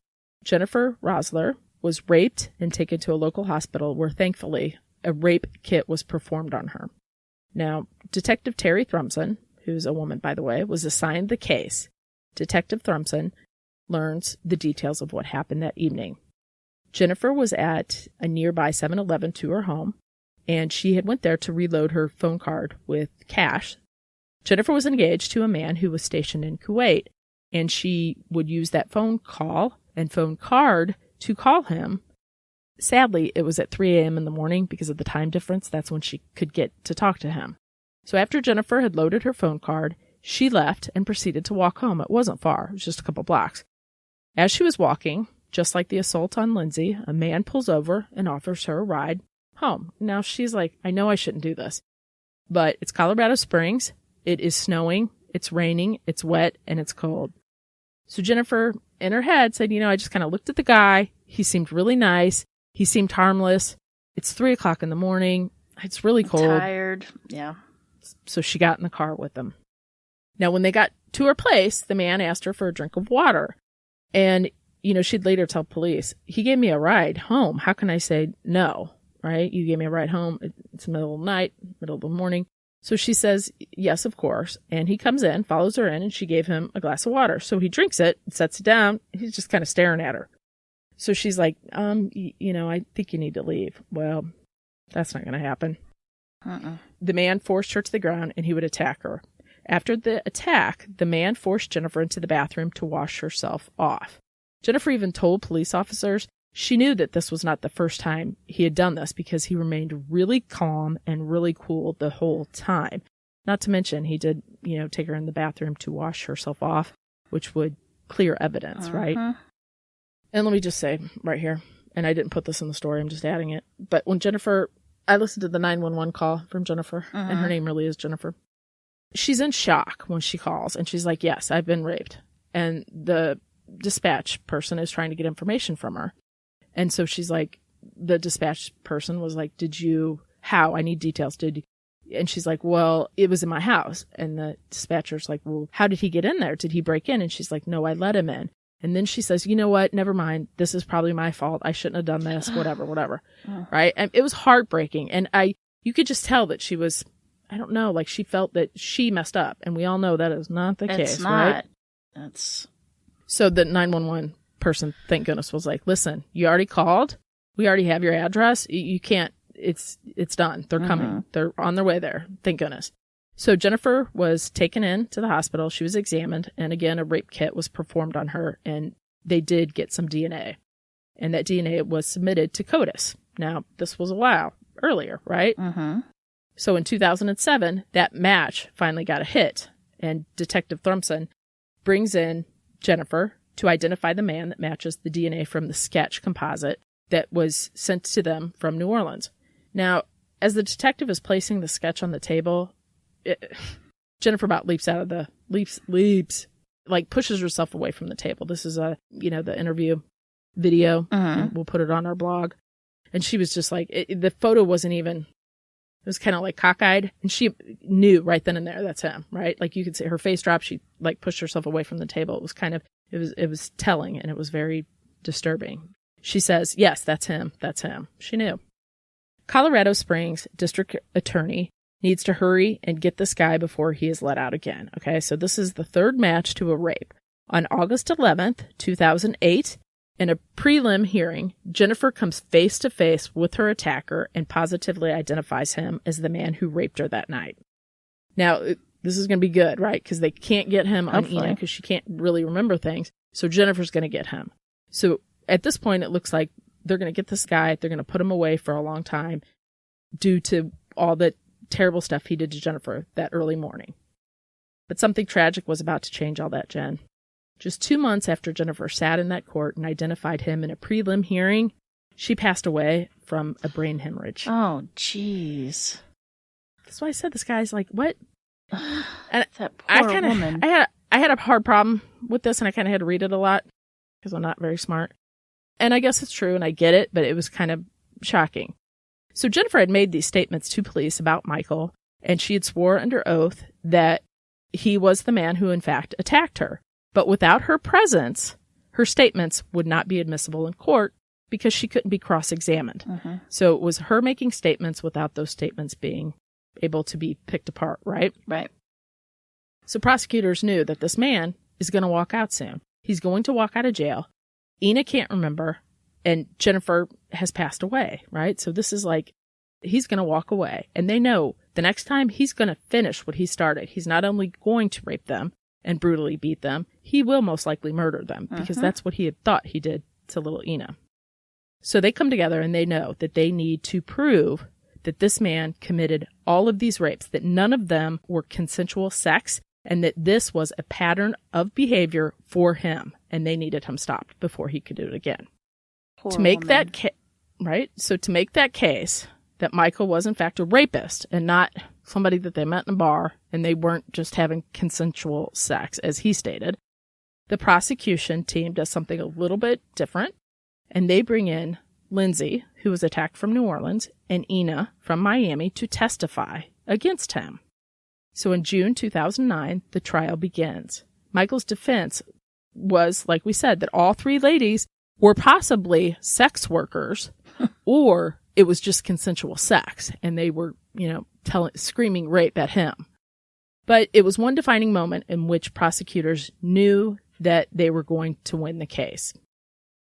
S2: Jennifer Rosler was raped and taken to a local hospital where, thankfully, a rape kit was performed on her. Now, Detective Terry Thrumson, who's a woman, by the way, was assigned the case. Detective Thrumson learns the details of what happened that evening. Jennifer was at a nearby 7-Eleven to her home, and she had went there to reload her phone card with cash. Jennifer was engaged to a man who was stationed in Kuwait, and she would use that phone call and phone card to call him. Sadly, it was at 3 a.m. in the morning because of the time difference. That's when she could get to talk to him. So after Jennifer had loaded her phone card, she left and proceeded to walk home. It wasn't far. It was just a couple blocks. As she was walking, just like the assault on Lindsay, a man pulls over and offers her a ride home. Now she's like, I know I shouldn't do this, but it's Colorado Springs. It is snowing, it's raining, it's wet, and it's cold. So Jennifer, in her head, said, I just kind of looked at the guy. He seemed really nice. He seemed harmless. It's 3 o'clock in the morning. It's really cold.
S3: Tired. Yeah.
S2: So she got in the car with him. Now, when they got to her place, the man asked her for a drink of water. And, she'd later tell police, he gave me a ride home. How can I say no, right? You gave me a ride home. It's the middle of the night, middle of the morning. So she says, yes, of course. And he comes in, follows her in, and she gave him a glass of water. So he drinks it, sets it down. He's just kind of staring at her. So she's like, I think you need to leave. Well, that's not going to happen. The man forced her to the ground, and he would attack her. After the attack, the man forced Jennifer into the bathroom to wash herself off. Jennifer even told police officers she knew that this was not the first time he had done this because he remained really calm and really cool the whole time. Not to mention, he did, take her in the bathroom to wash herself off, which would clear evidence, right? And let me just say right here, and I didn't put this in the story, I'm just adding it. But when Jennifer, I listened to the 911 call from Jennifer, and her name really is Jennifer. She's in shock when she calls, and she's like, yes, I've been raped. And the dispatch person is trying to get information from her. And so she's like, the dispatch person was like, how? I need details. And she's like, well, it was in my house. And the dispatcher's like, well, how did he get in there? Did he break in? And she's like, no, I let him in. And then she says, you know what? Never mind. This is probably my fault. I shouldn't have done this, whatever. Right. And it was heartbreaking. And you could just tell that she was, I don't know, like she felt that she messed up. And we all know that is not the case.
S3: It's not.
S2: Right? So the 911 person, thank goodness, was like, listen, you already called. We already have your address. You can't, it's done. They're coming. They're on their way there. Thank goodness. So Jennifer was taken in to the hospital. She was examined. And again, a rape kit was performed on her. And they did get some DNA. And that DNA was submitted to CODIS. Now, this was a while earlier, right? So in 2007, that match finally got a hit. And Detective Thrumson brings in Jennifer to identify the man that matches the DNA from the sketch composite that was sent to them from New Orleans. Now, as the detective is placing the sketch on the table, Jennifer about leaps, like pushes herself away from the table. This is the interview video. And we'll put it on our blog. And she was just like, the photo wasn't even was kind of like cockeyed, and she knew right then and there that's him, right? Like you could see her face drop. She like pushed herself away from the table. It was kind of, it was telling, and it was very disturbing. She says, yes, that's him. That's him. She knew. Colorado Springs District Attorney needs to hurry and get this guy before he is let out again. Okay, so this is the third match to a rape. On August 11th, 2008, in a prelim hearing, Jennifer comes face to face with her attacker and positively identifies him as the man who raped her that night. Now, this is going to be good, right? Because they can't get him on Ina because she can't really remember things. So Jennifer's going to get him. So at this point, it looks like they're going to get this guy. They're going to put him away for a long time due to all the terrible stuff he did to Jennifer that early morning. But something tragic was about to change all that, Jen. Just 2 months after Jennifer sat in that court and identified him in a prelim hearing, she passed away from a brain hemorrhage.
S3: Oh, jeez.
S2: That's why I said this guy's like, what? And
S3: that poor woman.
S2: I had a hard problem with this, and I kind of had to read it a lot because I'm not very smart. And I guess it's true, and I get it, but it was kind of shocking. So Jennifer had made these statements to police about Michael, and she had swore under oath that he was the man who, in fact, attacked her. But without her presence, her statements would not be admissible in court because she couldn't be cross-examined. Mm-hmm. So it was her making statements without those statements being able to be picked apart, right?
S3: Right.
S2: So prosecutors knew that this man is going to walk out soon. He's going to walk out of jail. Ina can't remember, and Jennifer has passed away, right? So this is like, he's going to walk away. And they know the next time he's going to finish what he started. He's not only going to rape them and brutally beat them, he will most likely murder them because that's what he had thought he did to little Ina. So they come together and they know that they need to prove that this man committed all of these rapes, that none of them were consensual sex, and that this was a pattern of behavior for him, and they needed him stopped before he could do it again.
S3: Poor
S2: to make
S3: woman.
S2: that right? So to make that case that Michael was in fact a rapist and not somebody that they met in a bar and they weren't just having consensual sex, as he stated, the prosecution team does something a little bit different, and they bring in Lindsay, who was attacked from New Orleans, and Ina from Miami to testify against him. So in June 2009, the trial begins. Michael's defense was, like we said, that all three ladies were possibly sex workers or it was just consensual sex and they were, screaming rape at him. But it was one defining moment in which prosecutors knew that they were going to win the case.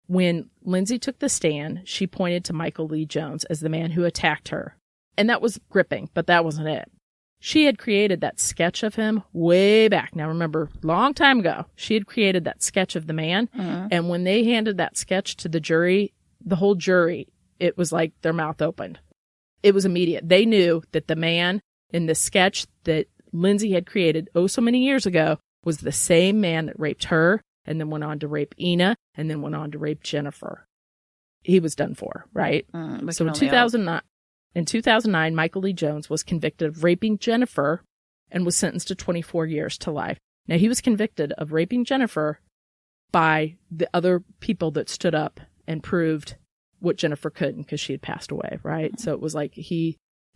S2: When Lindsay took the stand, she pointed to Michael Lee Jones as the man who attacked her. And that was gripping, but that wasn't it. She had created that sketch of him way back. Now, remember, long time ago, she had created that sketch of the man. Mm-hmm. And when they handed that sketch to the jury, the whole jury, it was like their mouth opened. It was immediate. They knew that the man in the sketch that Lindsay had created so many years ago was the same man that raped her and then went on to rape Ina and then went on to rape Jennifer. He was done for, right? So in 2009, Michael Lee Jones was convicted of raping Jennifer and was sentenced to 24 years to life. Now, he was convicted of raping Jennifer by the other people that stood up and proved what Jennifer couldn't because she had passed away, right? So it was like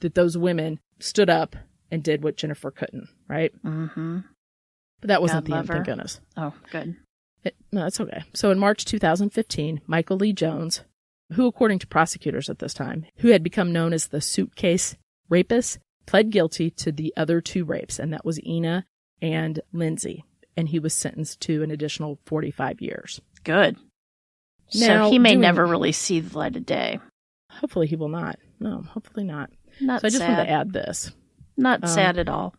S2: that those women stood up and did what Jennifer couldn't, right? Mm-hmm. But that wasn't the end, thank goodness.
S3: Oh, good.
S2: No, that's okay. So in March 2015, Michael Lee Jones, who, according to prosecutors at this time, who had become known as the suitcase rapist, pled guilty to the other two rapes, and that was Ina and Lindsay, and he was sentenced to an additional 45 years.
S3: Good.
S2: Now,
S3: so he may never really see the light of day.
S2: Hopefully he will not. No, hopefully not.
S3: Not
S2: so I just
S3: sad.
S2: wanted to add this.
S3: Not sad at all.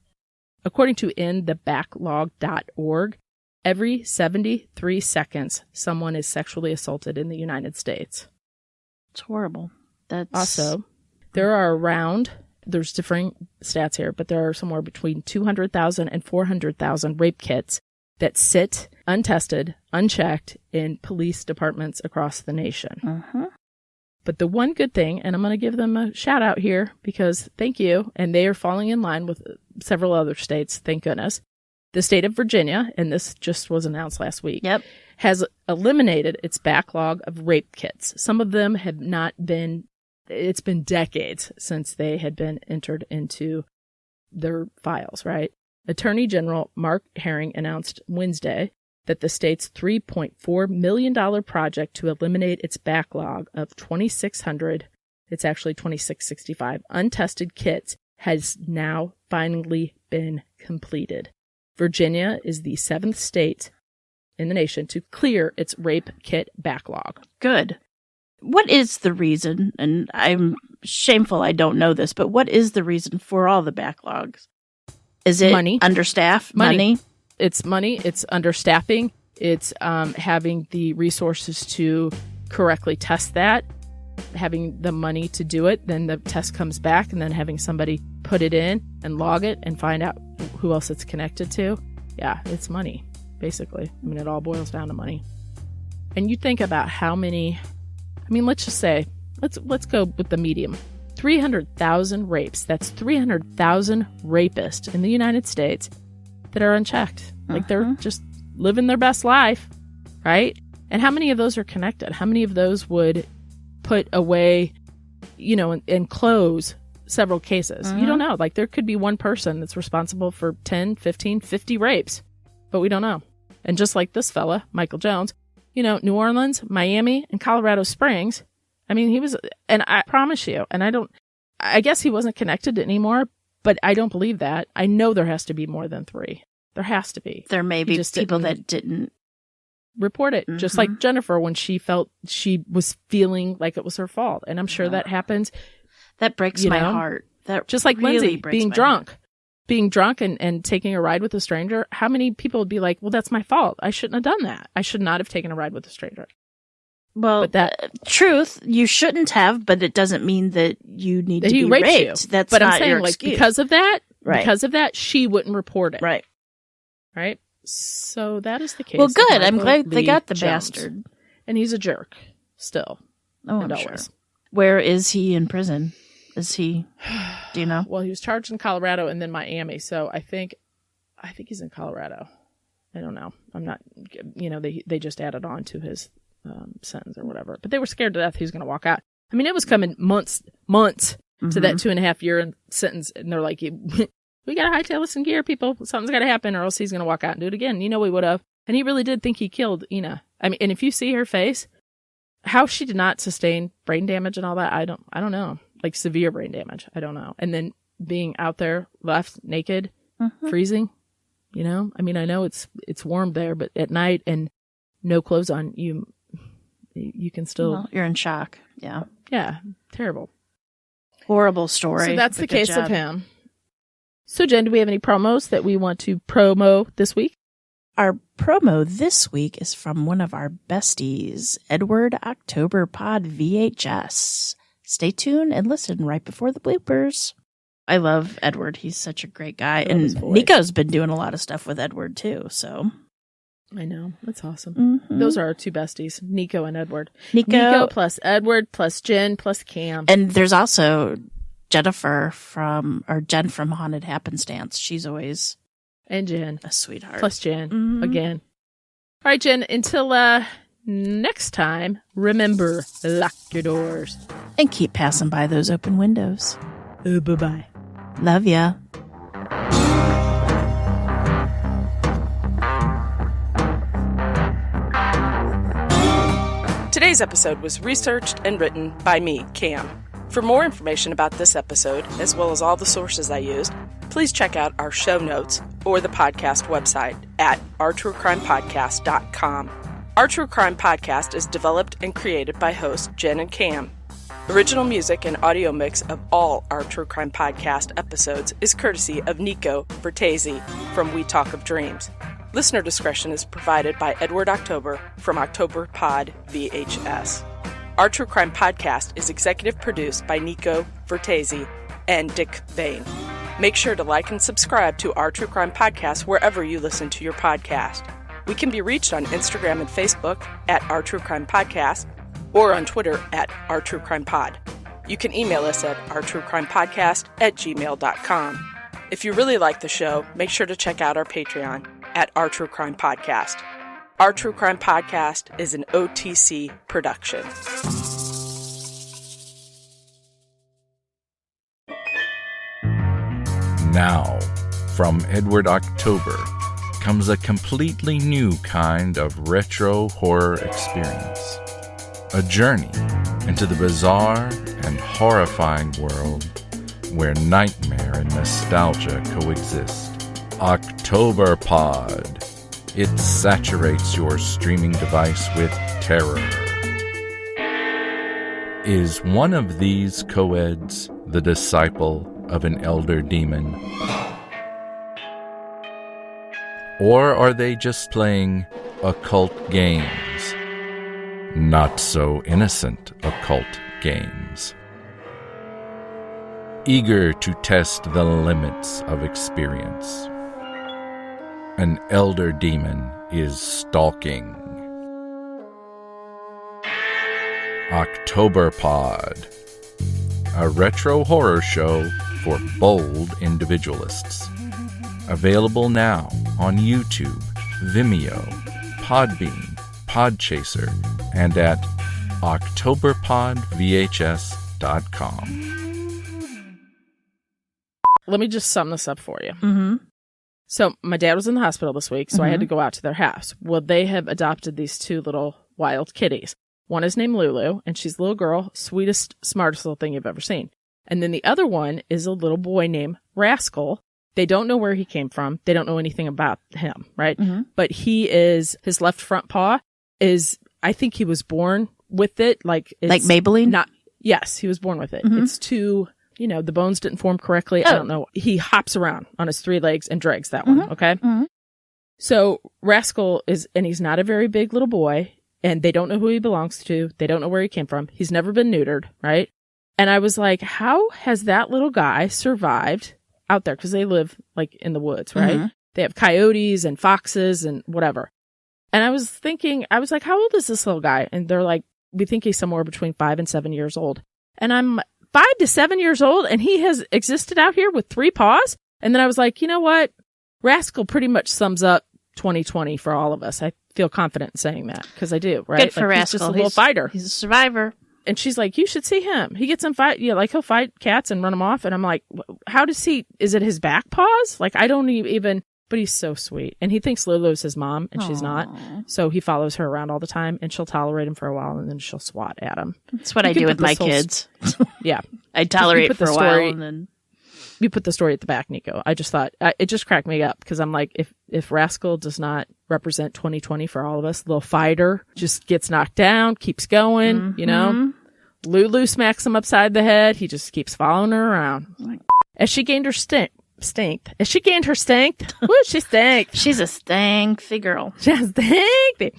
S2: According to endthebacklog.org, every 73 seconds, someone is sexually assaulted in the United States.
S3: It's horrible. That's
S2: Also, there's differing stats here, but there are somewhere between 200,000 and 400,000 rape kits that sit untested, unchecked in police departments across the nation.
S3: Uh-huh.
S2: But the one good thing, and I'm going to give them a shout out here because thank you, and they are falling in line with several other states, thank goodness. The state of Virginia, and this just was announced last week, has eliminated its backlog of rape kits. Some of them have not been it's been decades since they had been entered into their files, right? Attorney General Mark Herring announced Wednesday that the state's $3.4 million project to eliminate its backlog of 2,600, it's actually 2,665, untested kits has now finally been completed. Virginia is the 7th state in the nation to clear its rape kit backlog.
S3: Good. What is the reason, and I'm shameful I don't know this, but what is the reason for all the backlogs? Is it
S2: money?
S3: Understaffed? Money?
S2: It's money. It's understaffing. It's having the resources to correctly test that, having the money to do it. Then the test comes back, and then having somebody put it in and log it and find out who else it's connected to. Yeah, it's money, basically. I mean, it all boils down to money. And you think about how many... I mean, let's just say, let's go with the medium. 300,000 rapes. That's 300,000 rapists in the United States that are unchecked. Like, they're just living their best life, right? And how many of those are connected? How many of those would put away, and close several cases? You don't know. Like, there could be one person that's responsible for 10, 15, 50 rapes, but we don't know. And just like this fella, Michael Jones, New Orleans, Miami, and Colorado Springs. I mean, he was, and I promise you, and I guess he wasn't connected anymore, but I don't believe that. I know there has to be more than 3. There has to be.
S3: There may be people that didn't
S2: report it, just like Jennifer when she felt she was feeling like it was her fault. And I'm sure that happens.
S3: That breaks my heart. That
S2: just like
S3: really
S2: Lindsay
S3: breaks
S2: being
S3: my
S2: drunk.
S3: heart.
S2: Being drunk and taking a ride with a stranger, how many people would be like, well, that's my fault. I shouldn't have done that. I should not have taken a ride with a stranger.
S3: Well,
S2: but
S3: truth, you shouldn't have, but it doesn't mean that you need to be raped.
S2: You.
S3: That's
S2: but
S3: not
S2: I'm saying,
S3: your
S2: like,
S3: excuse.
S2: because of that, she wouldn't report it.
S3: Right.
S2: Right? So that is the case.
S3: Well, good. I'm
S2: Michael
S3: glad they
S2: Lee
S3: got the
S2: Jones.
S3: bastard.
S2: And he's a jerk, still.
S3: Oh,
S2: and
S3: I'm
S2: always.
S3: sure. Where is he in prison? Is he, do you know?
S2: Well, he was charged in Colorado and then Miami. So I think he's in Colorado. I don't know. I'm not, they just added on to his sentence or whatever. But they were scared to death he was going to walk out. I mean, it was coming months to that 2.5 year sentence. And they're like, we got to hightail this in gear, people. Something's got to happen or else he's going to walk out and do it again. We would have. And he really did think he killed Ina. I mean, and if you see her face, how she did not sustain brain damage and all that, I don't know. Like severe brain damage. I don't know. And then being out there left naked, freezing, I mean, I know it's warm there, but at night and no clothes on, you can still.
S3: Well, you're in shock. Yeah.
S2: Yeah. Terrible.
S3: Horrible story.
S2: So that's the case of him. So Jen, do we have any promos that we want to promo this week?
S3: Our promo this week is from one of our besties, Edward October Pod VHS. Stay tuned and listen right before the bloopers. I love Edward. He's such a great guy. And Nico's been doing a lot of stuff with Edward, too. So
S2: I know. That's awesome. Those are our two besties, Nico and Edward.
S3: Nico
S2: plus Edward plus Jen plus Cam.
S3: And there's also Jen from Haunted Happenstance. She's always...
S2: And Jen.
S3: A sweetheart.
S2: Plus Jen. Again. All right, Jen. Until next time, remember, lock your doors.
S3: And keep passing by those open windows.
S2: Bye-bye.
S3: Love ya.
S4: Today's episode was researched and written by me, Cam. For more information about this episode, as well as all the sources I used, please check out our show notes or the podcast website at ourtruecrimepodcast.com. Our True Crime Podcast is developed and created by hosts Jen and Cam. Original music and audio mix of all our True Crime Podcast episodes is courtesy of Nico Vertesi from We Talk of Dreams. Listener discretion is provided by Edward October from October Pod VHS. Our True Crime Podcast is executive produced by Nico Vertesi and Dick Vane. Make sure to like and subscribe to Our True Crime Podcast wherever you listen to your podcast. We can be reached on Instagram and Facebook at Our True Crime Podcast or on Twitter at Our True Crime Pod. You can email us at ourtruecrimepodcast@gmail.com. If you really like the show, make sure to check out our Patreon at Our True Crime Podcast. Our True Crime Podcast is an OTC production.
S1: Now, from Edward October, comes a completely new kind of retro horror experience. A journey into the bizarre and horrifying world where nightmare and nostalgia coexist. October Pod. It saturates your streaming device with terror. Is one of these co-eds the disciple of an elder demon? Or are they just playing occult games? Not so innocent occult games. Eager to test the limits of experience, an elder demon is stalking. October Pod, a retro horror show for bold individualists. Available now on YouTube, Vimeo, Podbean, Podchaser, and at octoberpodvhs.com.
S2: Let me just sum this up for you.
S3: Mm-hmm.
S2: So my dad was in the hospital this week, so I had to go out to their house. Well, they have adopted these two little wild kitties. One is named Lulu, and she's a little girl, sweetest, smartest little thing you've ever seen. And then the other one is a little boy named Rascal. They don't know where he came from. They don't know anything about him, right? Mm-hmm. But his left front paw is, I think he was born with it. Like
S3: Maybelline?
S2: Yes, he was born with it.
S3: Mm-hmm.
S2: It's too, the bones didn't form correctly. I don't know. He hops around on his 3 legs and drags that one, okay? Mm-hmm. So Rascal and he's not a very big little boy, and they don't know who he belongs to. They don't know where he came from. He's never been neutered, right? And I was like, how has that little guy survived out there? Because they live like in the woods, right? Mm-hmm. They have coyotes and foxes and whatever. And I was like, how old is this little guy? And they're like, we think he's somewhere between 5 and 7 years old. And I'm 5 to 7 years old, and he has existed out here with 3 paws. And then I was like, you know what? Rascal pretty much sums up 2020 for all of us. I feel confident in saying that because I do, right?
S3: Good for Rascal.
S2: He's just a little fighter.
S3: He's a survivor.
S2: And she's like, you should see him. He gets in fight. Yeah, like he'll fight cats and run them off. And I'm like, how does is it his back paws? Like, I don't even, but he's so sweet. And he thinks Lulu's his mom and she's not. So he follows her around all the time and she'll tolerate him for a while and then she'll swat at him.
S3: That's what I do with my kids.
S2: Yeah.
S3: I tolerate for a while and then.
S2: You put the story at the back, Nico. I just thought, it just cracked me up because I'm like, if Rascal does not represent 2020 for all of us, little fighter just gets knocked down, keeps going, Lulu smacks him upside the head. He just keeps following her around. As she gained her strength. As she gained her strength. Woo, she stank.
S3: She's a stanky girl.
S2: She's stanky.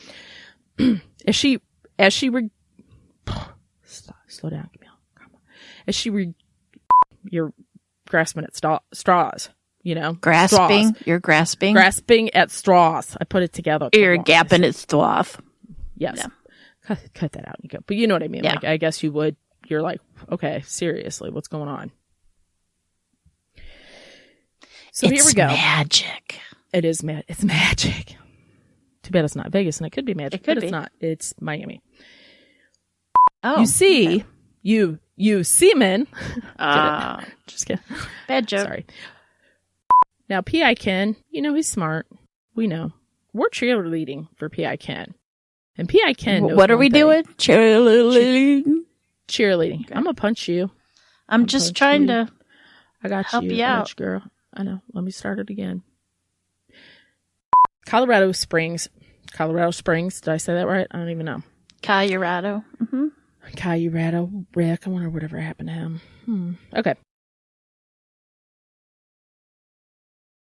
S2: Slow down, Camille. Come on. You're grasping at straws,
S3: Grasping?
S2: Straws.
S3: You're grasping?
S2: Grasping at straws. I put it together.
S3: You're gapping at straws.
S2: Yes.
S3: Yeah.
S2: Cut that out, Nico. But you know what I mean.
S3: Yeah.
S2: Like, I guess you would. You're like, okay, seriously, what's going on? So here we go.
S3: It's magic.
S2: It is It's magic. Too bad it's not Vegas, and it could be magic.
S3: It could
S2: but
S3: be.
S2: It's not. It's Miami.
S3: Oh.
S2: You see,
S3: okay.
S2: you seamen. Just kidding.
S3: Bad joke.
S2: Sorry. Now, P.I. Ken, he's smart. We know. We're cheerleading for P.I. Ken. And P.I. Ken knows
S3: what are
S2: one
S3: we
S2: thing.
S3: doing? Cheerleading.
S2: Cheerleading.
S3: Okay.
S2: I'm going to punch you.
S3: I'm just trying to
S2: I got
S3: help you
S2: I got
S3: out.
S2: you, girl. I know. Let me start it again. Colorado Springs. Did I say that right? I don't even know.
S3: Colorado. Mm-hmm.
S2: Colorado. Rick. I wonder whatever happened to him. Okay.